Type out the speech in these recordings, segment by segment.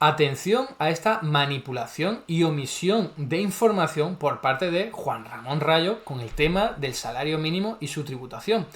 Atención a esta manipulación y omisión de información por parte de Juan Ramón Rayo con el tema del salario mínimo y su tributación.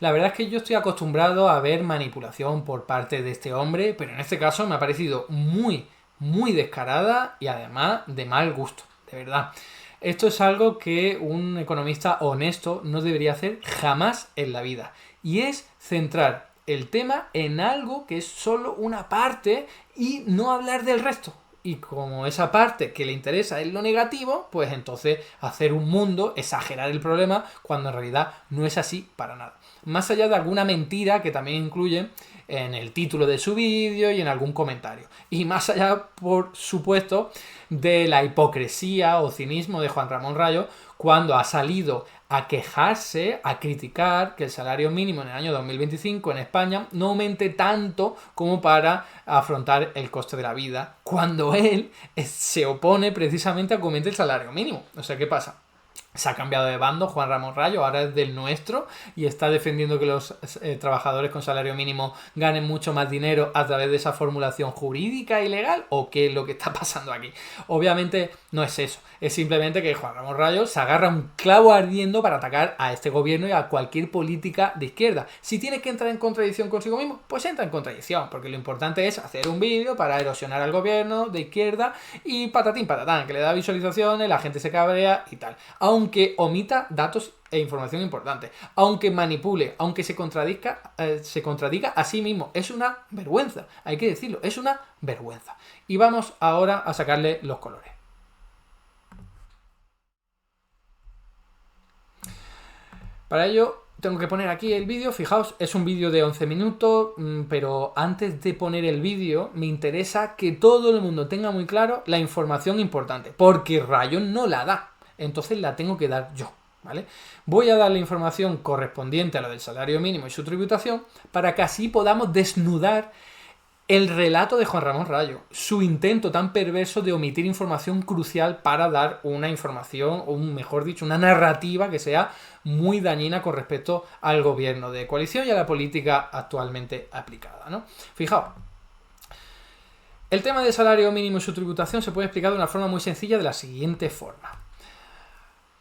La verdad es que yo estoy acostumbrado a ver manipulación por parte de este hombre, pero en este caso me ha parecido muy, muy descarada y además de mal gusto, de verdad. Esto es algo que un economista honesto no debería hacer jamás en la vida, y es centrar el tema en algo que es solo una parte y no hablar del resto. Y como esa parte que le interesa es lo negativo, pues entonces hacer un mundo, exagerar el problema, cuando en realidad no es así para nada. Más allá de alguna mentira que también incluye en el título de su vídeo y en algún comentario. Y más allá, por supuesto, de la hipocresía o cinismo de Juan Ramón Rayo cuando ha salido a quejarse, a criticar que el salario mínimo en el año 2025 en España no aumente tanto como para afrontar el coste de la vida, cuando él se opone precisamente a que aumente el salario mínimo. O sea, ¿qué pasa? Se ha cambiado de bando Juan Ramón Rayo, ahora es del nuestro y está defendiendo que los trabajadores con salario mínimo ganen mucho más dinero a través de esa formulación jurídica y legal, ¿o qué es lo que está pasando aquí? Obviamente no es eso, es simplemente que Juan Ramón Rayo se agarra un clavo ardiendo para atacar a este gobierno y a cualquier política de izquierda. Si tienes que entrar en contradicción consigo mismo, pues entra en contradicción, porque lo importante es hacer un vídeo para erosionar al gobierno de izquierda y patatín patatán, que le da visualizaciones, la gente se cabrea y tal. Aunque omita datos e información importante, aunque manipule, aunque se contradiga a sí mismo. Es una vergüenza, hay que decirlo, es una vergüenza. Y vamos ahora a sacarle los colores. Para ello tengo que poner aquí el vídeo. Fijaos, es un vídeo de 11 minutos, pero antes de poner el vídeo me interesa que todo el mundo tenga muy claro la información importante, porque Rayo no la da, entonces la tengo que dar yo, ¿vale? Voy a dar la información correspondiente a lo del salario mínimo y su tributación para que así podamos desnudar el relato de Juan Ramón Rayo, su intento tan perverso de omitir información crucial para dar una información, o mejor dicho, una narrativa que sea muy dañina con respecto al gobierno de coalición y a la política actualmente aplicada, ¿no? Fijaos, el tema del salario mínimo y su tributación se puede explicar de una forma muy sencilla de la siguiente forma.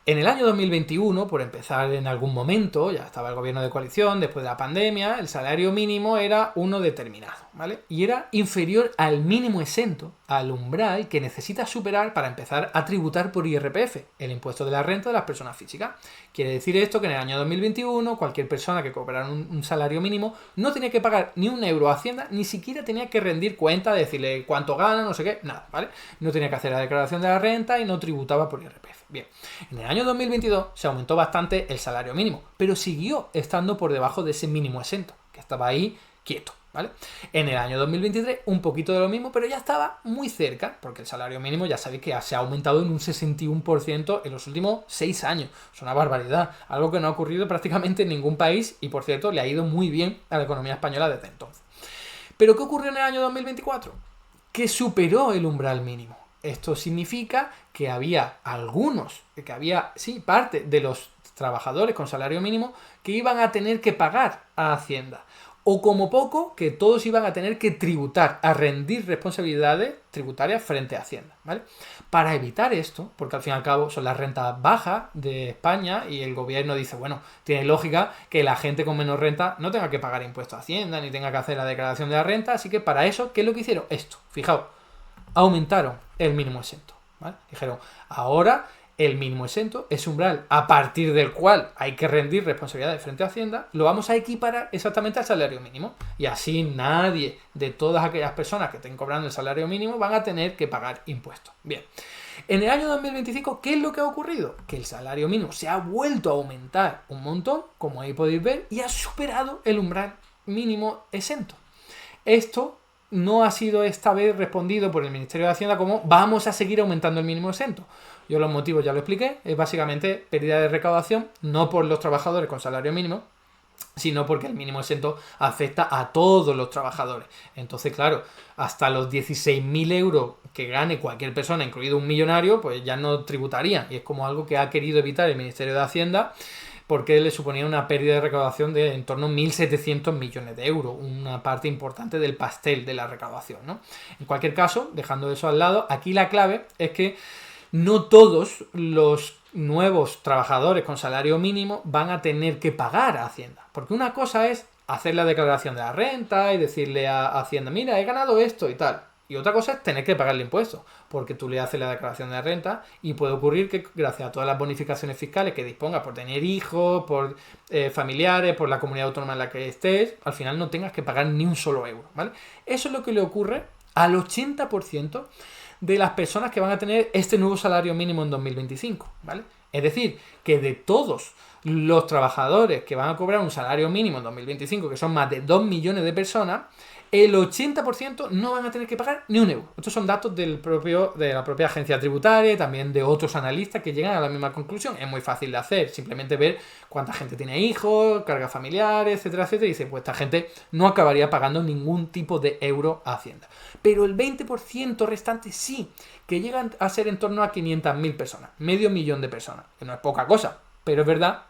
En el año 2021, por empezar en algún momento, ya estaba el gobierno de coalición, después de la pandemia, el salario mínimo era uno determinado, ¿vale? Y era inferior al mínimo exento, al umbral que necesita superar para empezar a tributar por IRPF, el impuesto de la renta de las personas físicas. Quiere decir esto que en el año 2021, cualquier persona que cobrara un salario mínimo no tenía que pagar ni un euro a Hacienda, ni siquiera tenía que rendir cuenta, decirle cuánto gana, no sé qué, nada, ¿vale? No tenía que hacer la declaración de la renta y no tributaba por IRPF. Bien, en el año 2022 se aumentó bastante el salario mínimo, pero siguió estando por debajo de ese mínimo exento, que estaba ahí quieto, ¿vale? En el año 2023 un poquito de lo mismo, pero ya estaba muy cerca, porque el salario mínimo ya sabéis que se ha aumentado en un 61% en los últimos 6 años. Es una barbaridad, algo que no ha ocurrido prácticamente en ningún país y, por cierto, le ha ido muy bien a la economía española desde entonces. ¿Pero qué ocurrió en el año 2024? Que superó el umbral mínimo. Esto significa que había parte de los trabajadores con salario mínimo que iban a tener que pagar a Hacienda. O como poco, que todos iban a tener que tributar, a rendir responsabilidades tributarias frente a Hacienda, ¿vale? Para evitar esto, porque al fin y al cabo son las rentas bajas de España y el gobierno dice, bueno, tiene lógica que la gente con menos renta no tenga que pagar impuestos a Hacienda ni tenga que hacer la declaración de la renta, así que para eso, ¿qué es lo que hicieron? Esto, fijaos, aumentaron el mínimo exento, ¿vale? Dijeron, ahora el mínimo exento es umbral a partir del cual hay que rendir responsabilidades frente a Hacienda, lo vamos a equiparar exactamente al salario mínimo. Y así nadie de todas aquellas personas que estén cobrando el salario mínimo van a tener que pagar impuestos. Bien, en el año 2025, ¿qué es lo que ha ocurrido? Que el salario mínimo se ha vuelto a aumentar un montón, como ahí podéis ver, y ha superado el umbral mínimo exento. Esto no ha sido esta vez respondido por el Ministerio de Hacienda como vamos a seguir aumentando el mínimo exento. Yo los motivos ya lo expliqué, es básicamente pérdida de recaudación, no por los trabajadores con salario mínimo, sino porque el mínimo exento afecta a todos los trabajadores. Entonces, claro, hasta los 16.000 euros que gane cualquier persona, incluido un millonario, pues ya no tributarían. Y es como algo que ha querido evitar el Ministerio de Hacienda porque le suponía una pérdida de recaudación de en torno a 1.700 millones de euros, una parte importante del pastel de la recaudación, ¿no? En cualquier caso, dejando eso al lado, aquí la clave es que no todos los nuevos trabajadores con salario mínimo van a tener que pagar a Hacienda. Porque una cosa es hacer la declaración de la renta y decirle a Hacienda, mira, he ganado esto y tal. Y otra cosa es tener que pagarle impuestos, porque tú le haces la declaración de la renta y puede ocurrir que gracias a todas las bonificaciones fiscales que dispongas por tener hijos, por familiares, por la comunidad autónoma en la que estés, al final no tengas que pagar ni un solo euro, ¿vale? Eso es lo que le ocurre al 80% de las personas que van a tener este nuevo salario mínimo en 2025, ¿vale? Es decir, que de todos los trabajadores que van a cobrar un salario mínimo en 2025, que son más de 2 millones de personas, el 80% no van a tener que pagar ni un euro. Estos son datos de la propia agencia tributaria y también de otros analistas que llegan a la misma conclusión. Es muy fácil de hacer, simplemente ver cuánta gente tiene hijos, cargas familiares, etcétera, etcétera, y dice, pues esta gente no acabaría pagando ningún tipo de euro a Hacienda. Pero el 20% restante sí, que llegan a ser en torno a 500.000 personas, medio millón de personas, que no es poca cosa, pero es verdad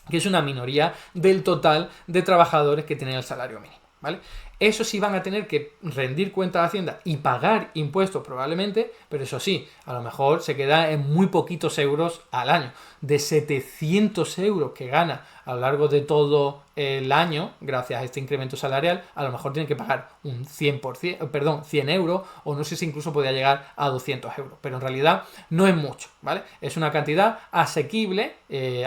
que es una minoría del total de trabajadores que tienen el salario mínimo, ¿vale? Eso sí van a tener que rendir cuentas a Hacienda y pagar impuestos probablemente, pero eso sí, a lo mejor se queda en muy poquitos euros al año. De 700 euros que gana a lo largo de todo el año, gracias a este incremento salarial, a lo mejor tienen que pagar un 100 euros, o no sé si incluso podría llegar a 200 euros, pero en realidad no es mucho, ¿vale? Es una cantidad asequible,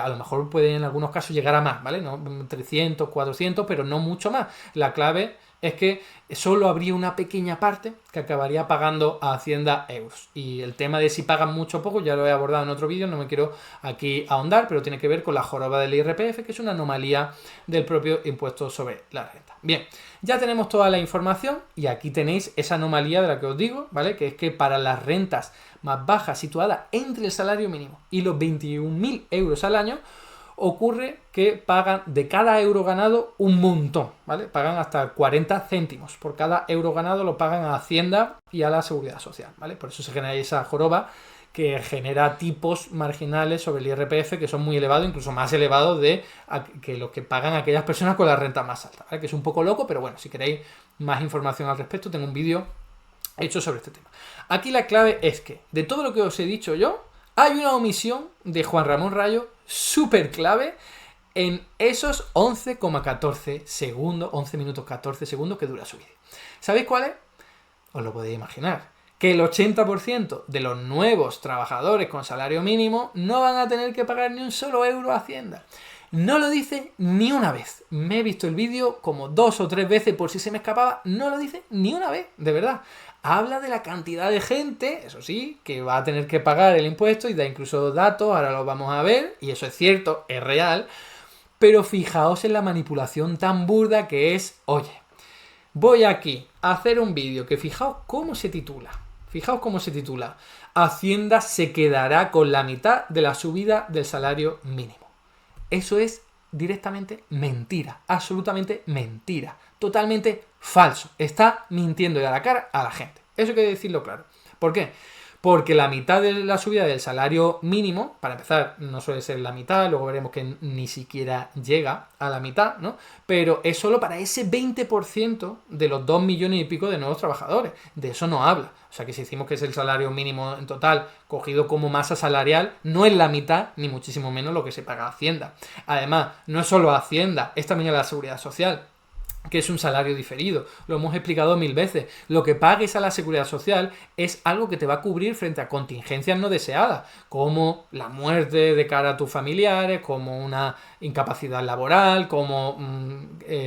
a lo mejor puede en algunos casos llegar a más, ¿vale? ¿No? 300, 400, pero no mucho más. La clave es que solo habría una pequeña parte que acabaría pagando a Hacienda euros. Y el tema de si pagan mucho o poco ya lo he abordado en otro vídeo, no me quiero aquí ahondar, pero tiene que ver con la joroba del IRPF, que es una anomalía del propio impuesto sobre la renta. Bien, ya tenemos toda la información y aquí tenéis esa anomalía de la que os digo, ¿vale? Que es que para las rentas más bajas situadas entre el salario mínimo y los 21.000 euros al año, ocurre que pagan de cada euro ganado un montón, ¿vale? Pagan hasta 40 céntimos. Por cada euro ganado lo pagan a Hacienda y a la Seguridad Social, ¿vale? Por eso se genera esa joroba que genera tipos marginales sobre el IRPF que son muy elevados, incluso más elevados de que los que pagan aquellas personas con la renta más alta, ¿vale? Que es un poco loco, pero bueno, si queréis más información al respecto, tengo un vídeo hecho sobre este tema. Aquí la clave es que, de todo lo que os he dicho yo, hay una omisión de Juan Ramón Rayo súper clave en esos 11,14 segundos, 11 minutos 14 segundos que dura su vídeo. ¿Sabéis cuál es? Os lo podéis imaginar. Que el 80% de los nuevos trabajadores con salario mínimo no van a tener que pagar ni un solo euro a Hacienda. No lo dice ni una vez. Me he visto el vídeo como 2 o 3 veces por si se me escapaba. No lo dice ni una vez, de verdad. Habla de la cantidad de gente, eso sí, que va a tener que pagar el impuesto y da incluso datos, ahora lo vamos a ver, y eso es cierto, es real. Pero fijaos en la manipulación tan burda que es, oye, voy aquí a hacer un vídeo que fijaos cómo se titula. Fijaos cómo se titula. Hacienda se quedará con la mitad de la subida del salario mínimo. Eso es directamente mentira, absolutamente mentira, totalmente falso. Está mintiendo a la cara a la gente. Eso hay que decirlo claro. ¿Por qué? Porque la mitad de la subida del salario mínimo, para empezar, no suele ser la mitad, luego veremos que ni siquiera llega a la mitad, ¿no? Pero es solo para ese 20% de los 2 millones y pico de nuevos trabajadores. De eso no habla. O sea que si decimos que es el salario mínimo en total cogido como masa salarial, no es la mitad, ni muchísimo menos lo que se paga a Hacienda. Además, no es solo a Hacienda, es también a la Seguridad Social, que es un salario diferido. Lo hemos explicado 1000 veces. Lo que pagues a la Seguridad Social es algo que te va a cubrir frente a contingencias no deseadas, como la muerte de cara a tus familiares, como una incapacidad laboral, como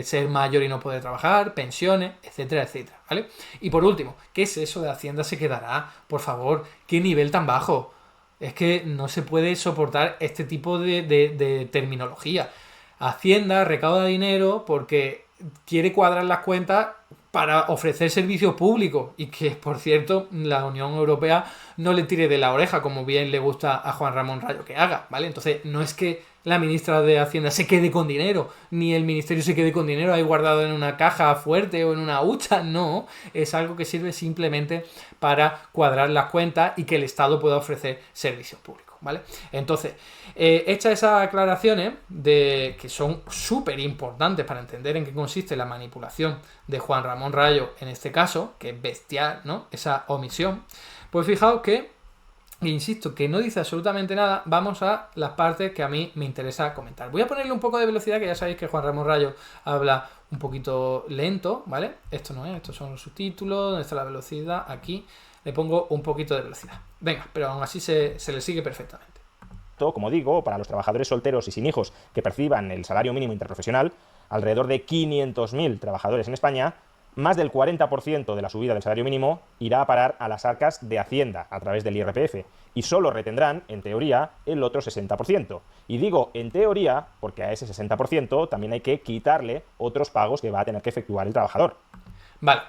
ser mayor y no poder trabajar, pensiones, etcétera, etcétera, ¿vale? Y por último, ¿qué es eso de Hacienda se quedará? Por favor, ¿qué nivel tan bajo? Es que no se puede soportar este tipo de terminología. Hacienda recauda dinero porque quiere cuadrar las cuentas para ofrecer servicios públicos y que, por cierto, la Unión Europea no le tire de la oreja como bien le gusta a Juan Ramón Rayo que haga, ¿vale? Entonces, no es que la ministra de Hacienda se quede con dinero, ni el ministerio se quede con dinero ahí guardado en una caja fuerte o en una hucha, no, es algo que sirve simplemente para cuadrar las cuentas y que el Estado pueda ofrecer servicios públicos. ¿vale? Entonces, hechas esas aclaraciones de que son súper importantes para entender en qué consiste la manipulación de Juan Ramón Rayo en este caso, que es bestial, ¿no? Esa omisión, pues fijaos que, insisto, que no dice absolutamente nada. Vamos a las partes que a mí me interesa comentar. Voy a ponerle un poco de velocidad, que ya sabéis que Juan Ramón Rayo habla un poquito lento, ¿vale? Esto no es, estos son los subtítulos, donde está la velocidad, aquí le pongo un poquito de velocidad. Venga, pero aún así se le sigue perfectamente. Como digo, para los trabajadores solteros y sin hijos que perciban el salario mínimo interprofesional, alrededor de 500.000 trabajadores en España, más del 40% de la subida del salario mínimo irá a parar a las arcas de Hacienda a través del IRPF y solo retendrán, en teoría, el otro 60%. Y digo en teoría porque a ese 60% también hay que quitarle otros pagos que va a tener que efectuar el trabajador. Vale.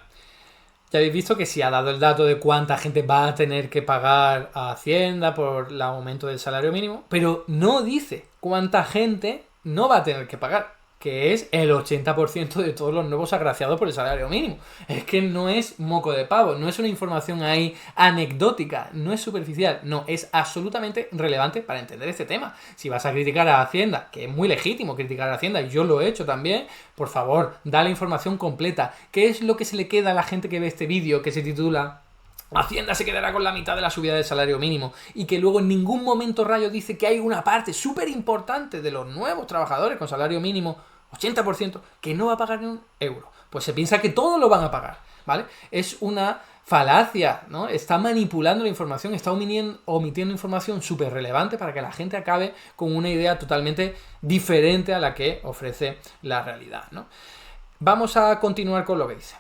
Ya habéis visto que sí ha dado el dato de cuánta gente va a tener que pagar a Hacienda por el aumento del salario mínimo, pero no dice cuánta gente no va a tener que pagar, que es el 80% de todos los nuevos agraciados por el salario mínimo. Es que no es moco de pavo, no es una información ahí anecdótica, no es superficial, no, es absolutamente relevante para entender este tema. Si vas a criticar a Hacienda, que es muy legítimo criticar a Hacienda, y yo lo he hecho también, por favor, da la información completa. ¿Qué es lo que se le queda a la gente que ve este vídeo que se titula Hacienda se quedará con la mitad de la subida del salario mínimo, y que luego en ningún momento Rayo dice que hay una parte súper importante de los nuevos trabajadores con salario mínimo 80% que no va a pagar ni un euro? Pues se piensa que todos lo van a pagar, ¿vale? Es una falacia, ¿no? Está manipulando la información, está omitiendo información súper relevante para que la gente acabe con una idea totalmente diferente a la que ofrece la realidad, ¿no? Vamos a continuar con lo que dice.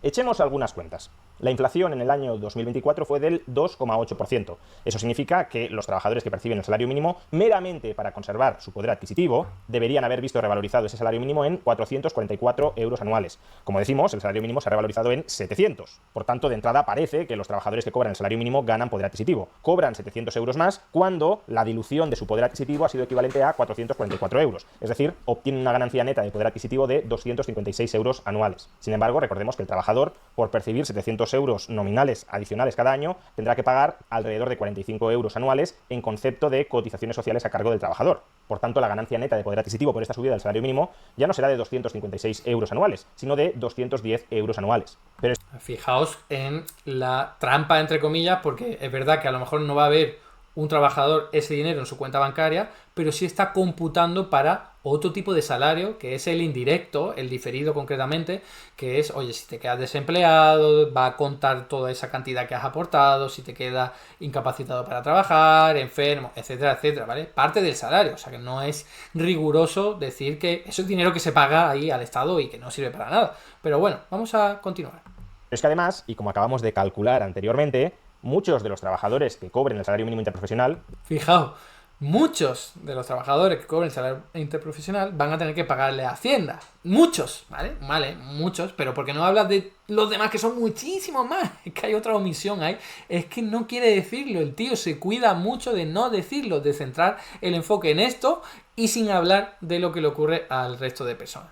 Echemos algunas cuentas. La inflación en el año 2024 fue del 2,8%. Eso significa que los trabajadores que perciben el salario mínimo, meramente para conservar su poder adquisitivo, deberían haber visto revalorizado ese salario mínimo en 444 euros anuales. Como decimos, el salario mínimo se ha revalorizado en 700. Por tanto, de entrada parece que los trabajadores que cobran el salario mínimo ganan poder adquisitivo. Cobran 700 euros más cuando la dilución de su poder adquisitivo ha sido equivalente a 444 euros. Es decir, obtienen una ganancia neta de poder adquisitivo de 256 euros anuales. Sin embargo, recordemos que el trabajador, por percibir 700 euros nominales adicionales cada año, tendrá que pagar alrededor de 45 euros anuales en concepto de cotizaciones sociales a cargo del trabajador. Por tanto, la ganancia neta de poder adquisitivo por esta subida del salario mínimo ya no será de 256 euros anuales, sino de 210 euros anuales. Pero fijaos en la trampa, entre comillas, porque es verdad que a lo mejor no va a haber un trabajador ese dinero en su cuenta bancaria, pero sí está computando para otro tipo de salario, que es el indirecto, el diferido concretamente, que es, oye, si te quedas desempleado, va a contar toda esa cantidad que has aportado, si te quedas incapacitado para trabajar, enfermo, etcétera, etcétera, ¿vale? Parte del salario, o sea que no es riguroso decir que eso es dinero que se paga ahí al Estado y que no sirve para nada. Pero bueno, vamos a continuar. Es que además, y como acabamos de calcular anteriormente, muchos de los trabajadores que cobren el salario mínimo interprofesional... Fijaos, muchos de los trabajadores que cobren el salario interprofesional van a tener que pagarle a Hacienda. Muchos, ¿vale? Vale, muchos, pero porque no hablas de los demás que son muchísimos más. Es que hay otra omisión ahí. Es que no quiere decirlo. El tío se cuida mucho de no decirlo, de centrar el enfoque en esto y sin hablar de lo que le ocurre al resto de personas.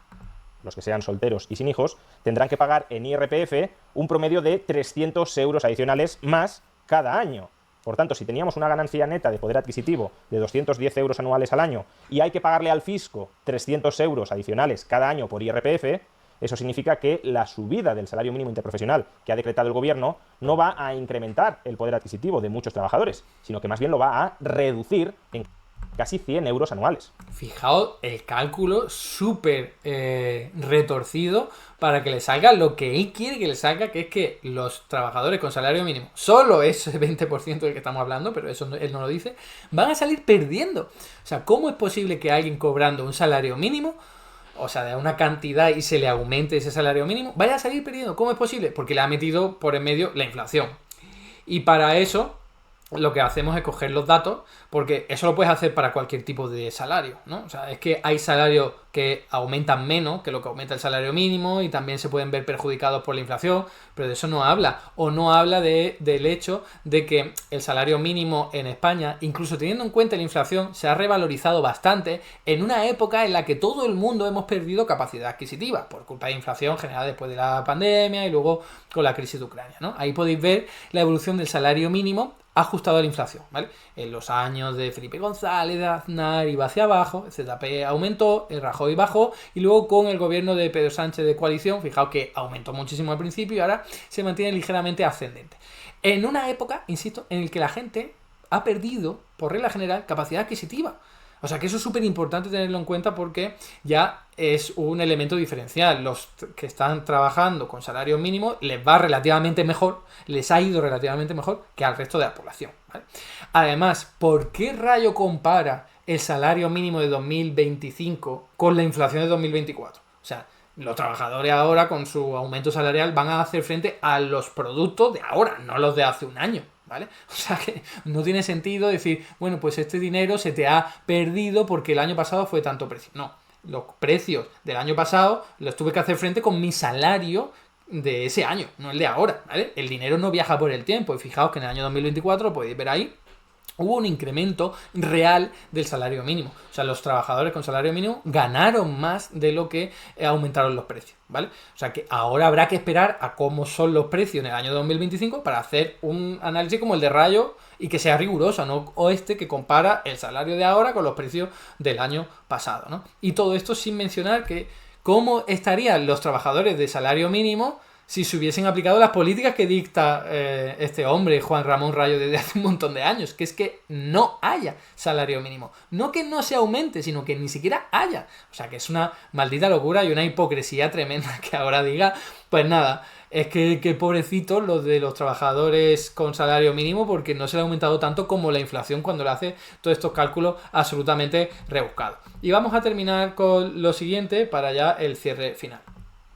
Los que sean solteros y sin hijos, tendrán que pagar en IRPF un promedio de 300 euros adicionales más cada año. Por tanto, si teníamos una ganancia neta de poder adquisitivo de 210 euros anuales al año y hay que pagarle al fisco 300 euros adicionales cada año por IRPF, eso significa que la subida del salario mínimo interprofesional que ha decretado el gobierno no va a incrementar el poder adquisitivo de muchos trabajadores, sino que más bien lo va a reducir en casi 100 euros anuales. Fijaos el cálculo súper retorcido para que le salga lo que él quiere que le salga, que es que los trabajadores con salario mínimo, solo ese 20% del que estamos hablando, pero eso él no lo dice, van a salir perdiendo. O sea, ¿cómo es posible que alguien cobrando un salario mínimo, o sea, de una cantidad y se le aumente ese salario mínimo, vaya a salir perdiendo? ¿Cómo es posible? Porque le ha metido por en medio la inflación. Y para eso lo que hacemos es coger los datos, porque eso lo puedes hacer para cualquier tipo de salario, ¿no? O sea, es que hay salarios que aumentan menos que lo que aumenta el salario mínimo y también se pueden ver perjudicados por la inflación, pero de eso no habla. O no habla del hecho de que el salario mínimo en España, incluso teniendo en cuenta la inflación, se ha revalorizado bastante en una época en la que todo el mundo hemos perdido capacidad adquisitiva por culpa de inflación generada después de la pandemia y luego con la crisis de Ucrania, ¿no? Ahí podéis ver la evolución del salario mínimo ajustado a la inflación, ¿vale? En los años de Felipe González, de Aznar iba hacia abajo, el ZP aumentó, el Rajoy bajó, y luego con el gobierno de Pedro Sánchez de coalición, fijaos que aumentó muchísimo al principio y ahora se mantiene ligeramente ascendente. En una época, insisto, en la que la gente ha perdido, por regla general, capacidad adquisitiva. O sea que eso es súper importante tenerlo en cuenta porque ya es un elemento diferencial. Los que están trabajando con salario mínimo les va relativamente mejor, les ha ido relativamente mejor que al resto de la población, ¿vale? Además, ¿por qué rayo compara el salario mínimo de 2025 con la inflación de 2024? O sea, los trabajadores ahora con su aumento salarial van a hacer frente a los productos de ahora, no los de hace un año, ¿vale? O sea que no tiene sentido decir, bueno, pues este dinero se te ha perdido porque el año pasado fue tanto precio. No, los precios del año pasado los tuve que hacer frente con mi salario de ese año, no el de ahora, ¿vale? El dinero no viaja por el tiempo y fijaos que en el año 2024, lo podéis ver ahí, hubo un incremento real del salario mínimo. O sea, los trabajadores con salario mínimo ganaron más de lo que aumentaron los precios, ¿vale? O sea, que ahora habrá que esperar a cómo son los precios en el año 2025 para hacer un análisis como el de Rayo y que sea riguroso, ¿no? O este que compara el salario de ahora con los precios del año pasado, ¿no? Y todo esto sin mencionar que cómo estarían los trabajadores de salario mínimo si se hubiesen aplicado las políticas que dicta este hombre, Juan Ramón Rayo, desde hace un montón de años, que es que no haya salario mínimo. No que no se aumente, sino que ni siquiera haya. O sea, que es una maldita locura y una hipocresía tremenda que ahora diga, pues nada, es que pobrecitos los de los trabajadores con salario mínimo porque no se le ha aumentado tanto como la inflación cuando le hace todos estos cálculos absolutamente rebuscados. Y vamos a terminar con lo siguiente para ya el cierre final.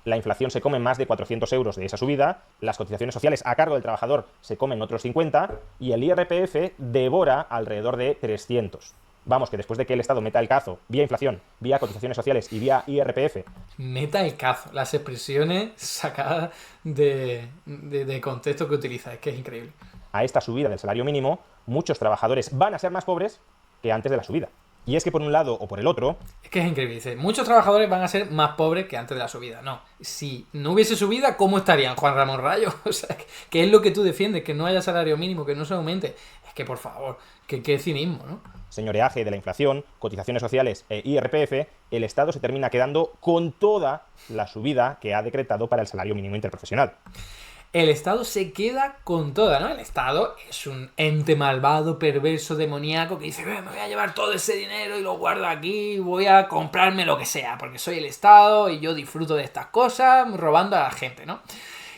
La inflación se come más de 400 euros de esa subida, las cotizaciones sociales a cargo del trabajador se comen otros 50 y el IRPF devora alrededor de 300. Vamos, que después de que el Estado meta el cazo vía inflación, vía cotizaciones sociales y vía IRPF... Meta el cazo, las expresiones sacadas de contexto que utiliza, es que es increíble. A esta subida del salario mínimo, muchos trabajadores van a ser más pobres que antes de la subida. Y es que por un lado o por el otro... Es que es increíble, dice, muchos trabajadores van a ser más pobres que antes de la subida. No, si no hubiese subida, ¿cómo estarían, Juan Ramón Rayo? O sea, que es lo que tú defiendes, que no haya salario mínimo, que no se aumente. Es que, por favor, que cinismo, ¿no? Señoreaje de la inflación, cotizaciones sociales e IRPF, el Estado se termina quedando con toda la subida que ha decretado para el salario mínimo interprofesional. El Estado se queda con toda, ¿no? El Estado es un ente malvado, perverso, demoníaco que dice, me voy a llevar todo ese dinero y lo guardo aquí y voy a comprarme lo que sea, porque soy el Estado y yo disfruto de estas cosas robando a la gente, ¿no?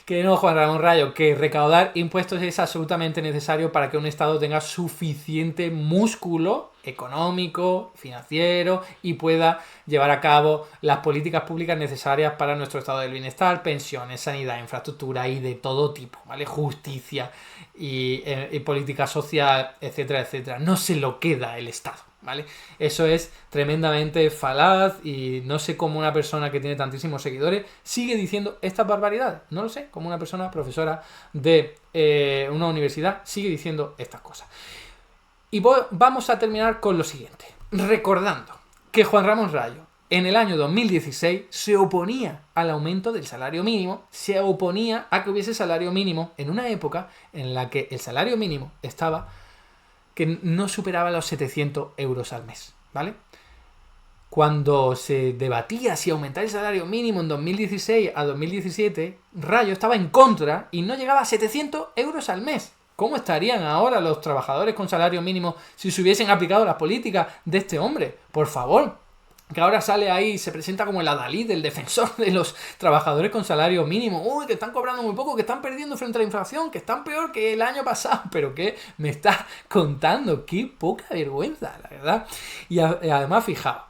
Que no, Juan Ramón Rayo, que recaudar impuestos es absolutamente necesario para que un Estado tenga suficiente músculo económico, financiero y pueda llevar a cabo las políticas públicas necesarias para nuestro estado del bienestar, pensiones, sanidad, infraestructura y de todo tipo, ¿vale? Justicia y política social, etcétera, etcétera. No se lo queda el Estado, ¿vale? Eso es tremendamente falaz y no sé cómo una persona que tiene tantísimos seguidores sigue diciendo estas barbaridades. No lo sé, como una persona profesora de una universidad sigue diciendo estas cosas. Y vamos a terminar con lo siguiente, recordando que Juan Ramón Rayo en el año 2016 se oponía al aumento del salario mínimo, se oponía a que hubiese salario mínimo en una época en la que el salario mínimo estaba que no superaba los 700 euros al mes, ¿vale? Cuando se debatía si aumentar el salario mínimo en 2016 a 2017, Rayo estaba en contra y no llegaba a 700 euros al mes. ¿Cómo estarían ahora los trabajadores con salario mínimo si se hubiesen aplicado las políticas de este hombre? Por favor, que ahora sale ahí y se presenta como el adalid, el defensor de los trabajadores con salario mínimo. Uy, que están cobrando muy poco, que están perdiendo frente a la inflación, que están peor que el año pasado. ¿Pero qué me está contando? ¡Qué poca vergüenza, la verdad! Y además, fijaos,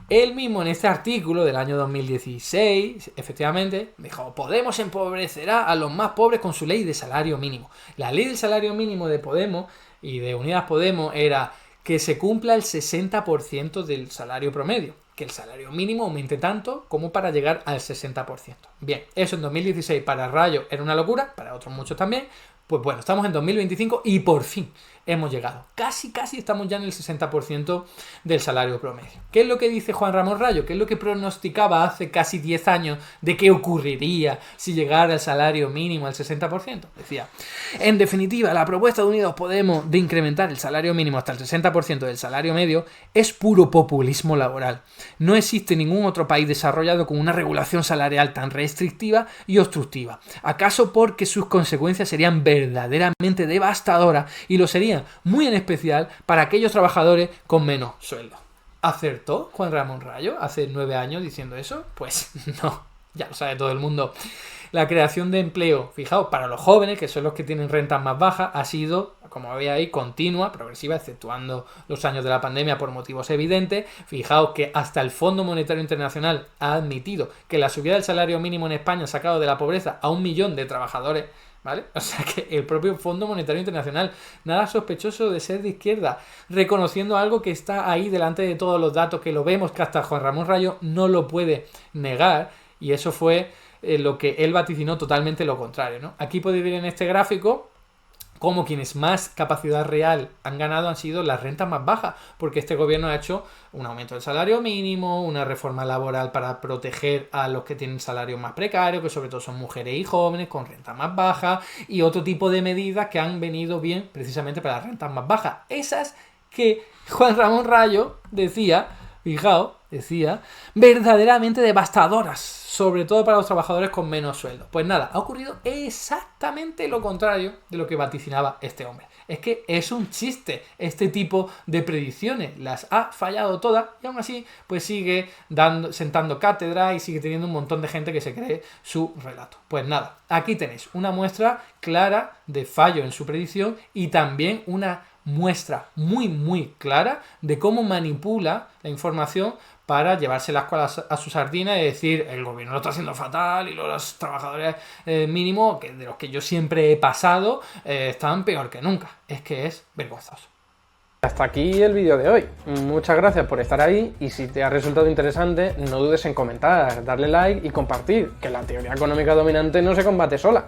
él mismo en este artículo del año 2016, efectivamente, dijo, Podemos empobrecerá a los más pobres con su ley de salario mínimo. La ley del salario mínimo de Podemos y de Unidas Podemos era que se cumpla el 60% del salario promedio, que el salario mínimo aumente tanto como para llegar al 60%. Bien, eso en 2016 para Rayo era una locura, para otros muchos también, Pues bueno, estamos en 2025 y por fin hemos llegado. Casi estamos ya en el 60% del salario promedio. ¿Qué es lo que dice Juan Ramón Rayo? ¿Qué es lo que pronosticaba hace casi 10 años de qué ocurriría si llegara el salario mínimo al 60%? Decía, en definitiva, la propuesta de Unidos Podemos de incrementar el salario mínimo hasta el 60% del salario medio es puro populismo laboral. No existe ningún otro país desarrollado con una regulación salarial tan restrictiva y obstructiva. ¿Acaso porque sus consecuencias serían verdaderamente devastadoras y lo serían muy en especial para aquellos trabajadores con menos sueldo? ¿Acertó Juan Ramón Rayo hace 9 años diciendo eso? Pues no, ya lo sabe todo el mundo. La creación de empleo, fijaos, para los jóvenes, que son los que tienen rentas más bajas, ha sido, como veis ahí, continua, progresiva, exceptuando los años de la pandemia por motivos evidentes. Fijaos que hasta el Fondo Monetario Internacional ha admitido que la subida del salario mínimo en España ha sacado de la pobreza a 1 millón de trabajadores, ¿vale? O sea que el propio Fondo Monetario Internacional, nada sospechoso de ser de izquierda, reconociendo algo que está ahí delante de todos los datos, que lo vemos, que hasta Juan Ramón Rayo no lo puede negar, y eso fue lo que él vaticinó, totalmente lo contrario, ¿no? Aquí podéis ver en este gráfico cómo quienes más capacidad real han ganado han sido las rentas más bajas, porque este gobierno ha hecho un aumento del salario mínimo, una reforma laboral para proteger a los que tienen salarios más precarios, que sobre todo son mujeres y jóvenes con rentas más bajas, y otro tipo de medidas que han venido bien precisamente para las rentas más bajas. Esas que Juan Ramón Rayo decía, fijaos, decía, verdaderamente devastadoras, sobre todo para los trabajadores con menos sueldo. Pues nada, ha ocurrido exactamente lo contrario de lo que vaticinaba este hombre. Es que es un chiste este tipo de predicciones, las ha fallado todas y aún así pues sigue sentando cátedra y sigue teniendo un montón de gente que se cree su relato. Pues nada, aquí tenéis una muestra clara de fallo en su predicción y también una muestra muy clara de cómo manipula la información para llevarse las colas a su sardina y decir el gobierno lo está haciendo fatal y los trabajadores mínimos, que de los que yo siempre he pasado, están peor que nunca. Es que es vergonzoso. Hasta aquí el vídeo de hoy. Muchas gracias por estar ahí y si te ha resultado interesante no dudes en comentar, darle like y compartir, que la teoría económica dominante no se combate sola.